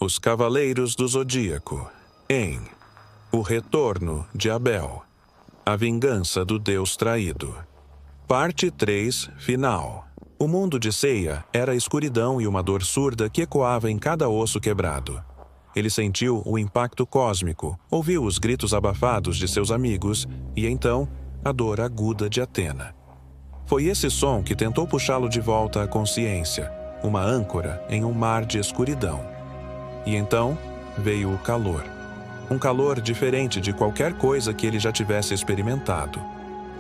Os Cavaleiros do Zodíaco, em O Retorno de Abel, a Vingança do Deus Traído. Parte 3, final. O mundo de Seiya era escuridão e uma dor surda que ecoava em cada osso quebrado. Ele sentiu o impacto cósmico, ouviu os gritos abafados de seus amigos e, então, a dor aguda de Athena. Foi esse som que tentou puxá-lo de volta à consciência, uma âncora em um mar de escuridão. E então veio o calor. Um calor diferente de qualquer coisa que ele já tivesse experimentado.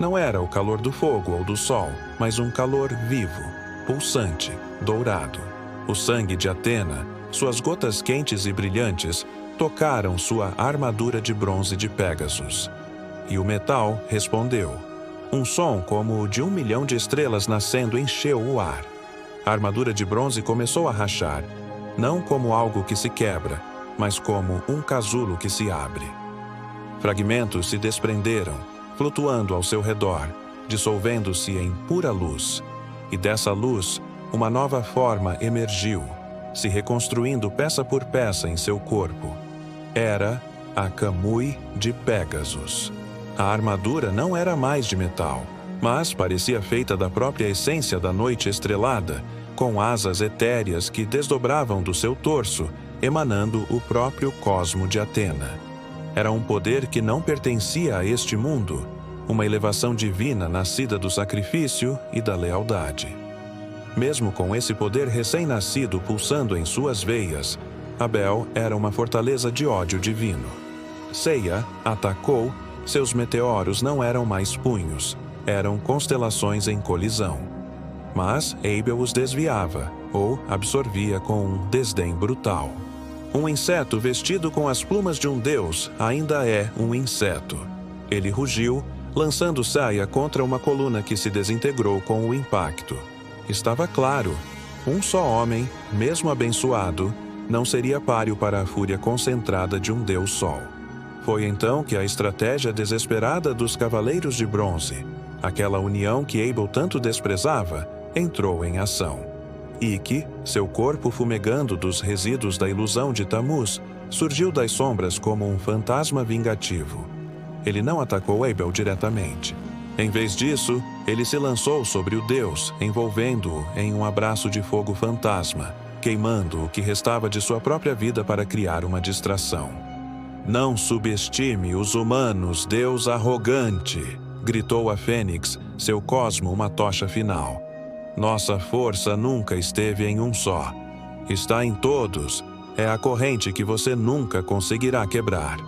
Não era o calor do fogo ou do sol, mas um calor vivo, pulsante, dourado. O sangue de Athena, suas gotas quentes e brilhantes, tocaram sua armadura de bronze de Pégasus. E o metal respondeu. Um som como o de 1 milhão de estrelas nascendo encheu o ar. A armadura de bronze começou a rachar, não como algo que se quebra, mas como um casulo que se abre. Fragmentos se desprenderam, flutuando ao seu redor, dissolvendo-se em pura luz. E dessa luz, uma nova forma emergiu, se reconstruindo peça por peça em seu corpo. Era a Kamui de Pégasus. A armadura não era mais de metal, mas parecia feita da própria essência da noite estrelada, com asas etéreas que desdobravam do seu torso, emanando o próprio cosmo de Athena. Era um poder que não pertencia a este mundo, uma elevação divina nascida do sacrifício e da lealdade. Mesmo com esse poder recém-nascido pulsando em suas veias, Abel era uma fortaleza de ódio divino. Seiya atacou, seus meteoros não eram mais punhos, eram constelações em colisão. Mas Abel os desviava, ou absorvia com um desdém brutal. Um inseto vestido com as plumas de um deus ainda é um inseto. Ele rugiu, lançando saia contra uma coluna que se desintegrou com o impacto. Estava claro, um só homem, mesmo abençoado, não seria páreo para a fúria concentrada de um deus sol. Foi então que a estratégia desesperada dos Cavaleiros de Bronze, aquela união que Abel tanto desprezava, entrou em ação. Ikki, seu corpo fumegando dos resíduos da ilusão de Tammuz, surgiu das sombras como um fantasma vingativo. Ele não atacou Abel diretamente. Em vez disso, ele se lançou sobre o deus, envolvendo-o em um abraço de fogo fantasma, queimando o que restava de sua própria vida para criar uma distração. "Não subestime os humanos, deus arrogante!" gritou a Fênix, seu cosmo uma tocha final. Nossa força nunca esteve em um só. Está em todos. É a corrente que você nunca conseguirá quebrar.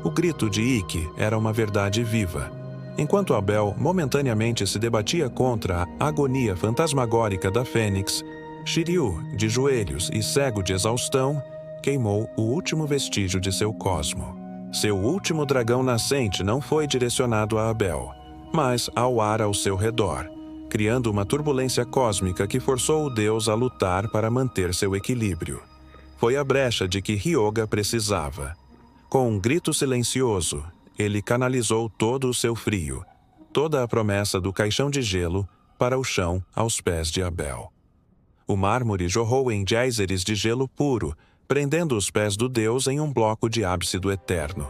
O grito de Ikki era uma verdade viva. Enquanto Abel momentaneamente se debatia contra a agonia fantasmagórica da Fênix, Shiryu, de joelhos e cego de exaustão, queimou o último vestígio de seu cosmo. Seu último dragão nascente não foi direcionado a Abel, mas ao ar ao seu redor, criando uma turbulência cósmica que forçou o deus a lutar para manter seu equilíbrio. Foi a brecha de que Ryoga precisava. Com um grito silencioso, ele canalizou todo o seu frio, toda a promessa do caixão de gelo, para o chão aos pés de Abel. O mármore jorrou em géiseres de gelo puro, prendendo os pés do deus em um bloco de ábsido eterno.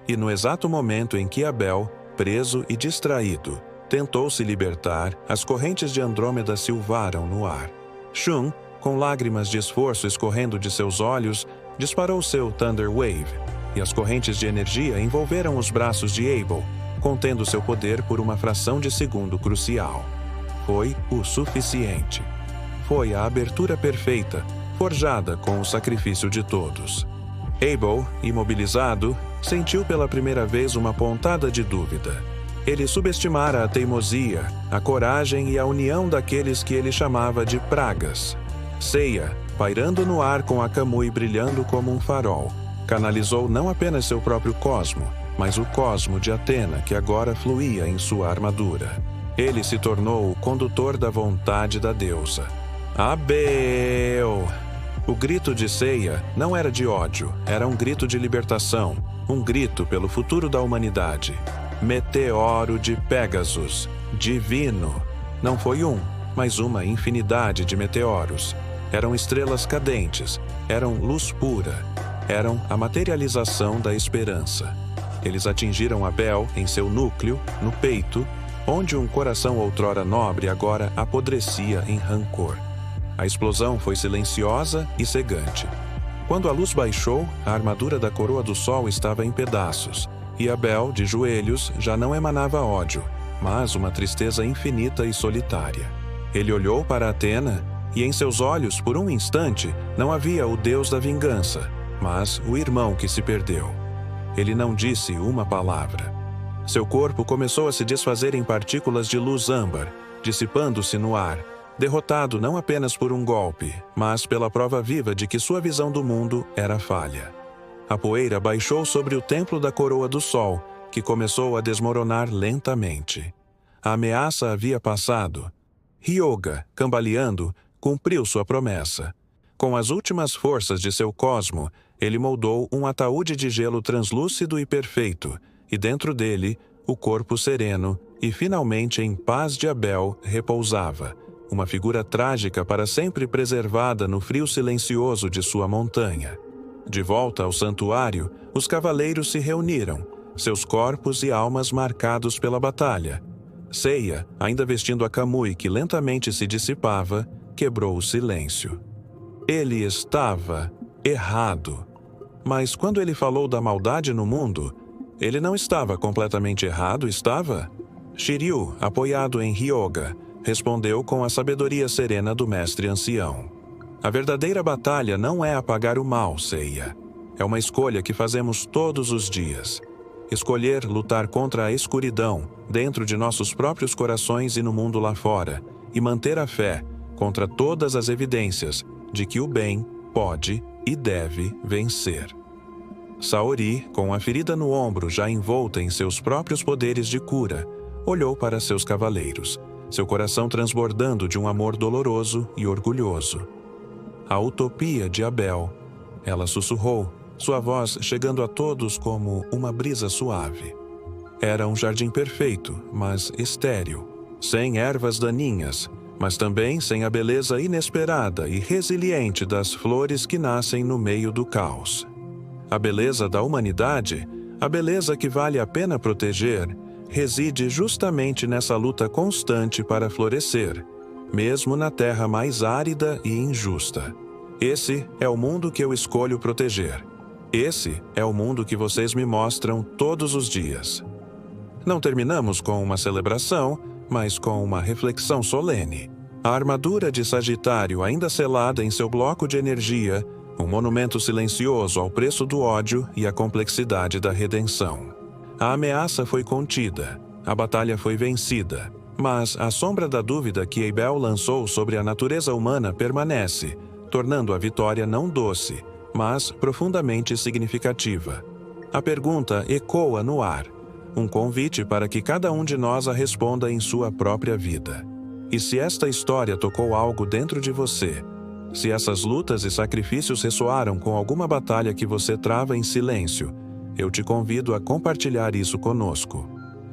E no exato momento em que Abel, preso e distraído, tentou se libertar, as correntes de Andrômeda silvaram no ar. Shun, com lágrimas de esforço escorrendo de seus olhos, disparou seu Thunder Wave, e as correntes de energia envolveram os braços de Abel, contendo seu poder por uma fração de segundo crucial. Foi o suficiente. Foi a abertura perfeita, forjada com o sacrifício de todos. Abel, imobilizado, sentiu pela primeira vez uma pontada de dúvida. Ele subestimara a teimosia, a coragem e a união daqueles que ele chamava de pragas. Seiya, pairando no ar com a Kamui brilhando como um farol, canalizou não apenas seu próprio cosmo, mas o cosmo de Athena que agora fluía em sua armadura. Ele se tornou o condutor da vontade da deusa. Abel! O grito de Seiya não era de ódio, era um grito de libertação, um grito pelo futuro da humanidade. Meteoro de Pégasus, divino. Não foi um, mas uma infinidade de meteoros. Eram estrelas cadentes, eram luz pura, eram a materialização da esperança. Eles atingiram Abel em seu núcleo, no peito, onde um coração outrora nobre agora apodrecia em rancor. A explosão foi silenciosa e cegante. Quando a luz baixou, a armadura da coroa do sol estava em pedaços, e Abel, de joelhos, já não emanava ódio, mas uma tristeza infinita e solitária. Ele olhou para Atena, e em seus olhos, por um instante, não havia o Deus da vingança, mas o irmão que se perdeu. Ele não disse uma palavra. Seu corpo começou a se desfazer em partículas de luz âmbar, dissipando-se no ar, derrotado não apenas por um golpe, mas pela prova viva de que sua visão do mundo era falha. A poeira baixou sobre o templo da coroa do sol, que começou a desmoronar lentamente. A ameaça havia passado. Ryoga, cambaleando, cumpriu sua promessa. Com as últimas forças de seu cosmo, ele moldou um ataúde de gelo translúcido e perfeito, e dentro dele, o corpo sereno e finalmente em paz de Abel repousava, uma figura trágica para sempre preservada no frio silencioso de sua montanha. De volta ao santuário, os cavaleiros se reuniram, seus corpos e almas marcados pela batalha. Seiya, ainda vestindo a camui que lentamente se dissipava, quebrou o silêncio. Ele estava errado. Mas quando ele falou da maldade no mundo, ele não estava completamente errado, estava? Shiryu, apoiado em Ryoga, respondeu com a sabedoria serena do mestre ancião. A verdadeira batalha não é apagar o mal, Seiya. É uma escolha que fazemos todos os dias. Escolher lutar contra a escuridão, dentro de nossos próprios corações e no mundo lá fora, e manter a fé contra todas as evidências de que o bem pode e deve vencer. Saori, com a ferida no ombro já envolta em seus próprios poderes de cura, olhou para seus cavaleiros, seu coração transbordando de um amor doloroso e orgulhoso. A utopia de Abel, ela sussurrou, sua voz chegando a todos como uma brisa suave. Era um jardim perfeito, mas estéril, sem ervas daninhas, mas também sem a beleza inesperada e resiliente das flores que nascem no meio do caos. A beleza da humanidade, a beleza que vale a pena proteger, reside justamente nessa luta constante para florescer, mesmo na terra mais árida e injusta. Esse é o mundo que eu escolho proteger. Esse é o mundo que vocês me mostram todos os dias. Não terminamos com uma celebração, mas com uma reflexão solene. A armadura de Sagitário ainda selada em seu bloco de energia, um monumento silencioso ao preço do ódio e à complexidade da redenção. A ameaça foi contida, a batalha foi vencida, mas a sombra da dúvida que Abel lançou sobre a natureza humana permanece, tornando a vitória não doce, mas profundamente significativa. A pergunta ecoa no ar, um convite para que cada um de nós a responda em sua própria vida. E se esta história tocou algo dentro de você, se essas lutas e sacrifícios ressoaram com alguma batalha que você trava em silêncio, eu te convido a compartilhar isso conosco.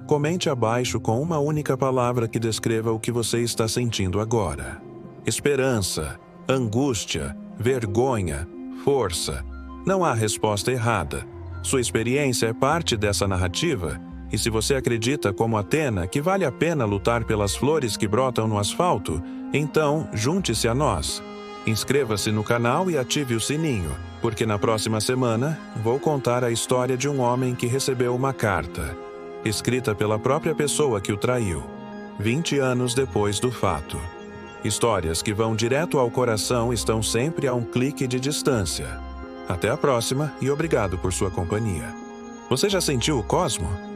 Comente abaixo com uma única palavra que descreva o que você está sentindo agora. Esperança, angústia, vergonha, força. Não há resposta errada. Sua experiência é parte dessa narrativa, e se você acredita, como Atena, que vale a pena lutar pelas flores que brotam no asfalto, então junte-se a nós. Inscreva-se no canal e ative o sininho, porque na próxima semana vou contar a história de um homem que recebeu uma carta, escrita pela própria pessoa que o traiu, 20 anos depois do fato. Histórias que vão direto ao coração estão sempre a um clique de distância. Até a próxima e obrigado por sua companhia. Você já sentiu o cosmo?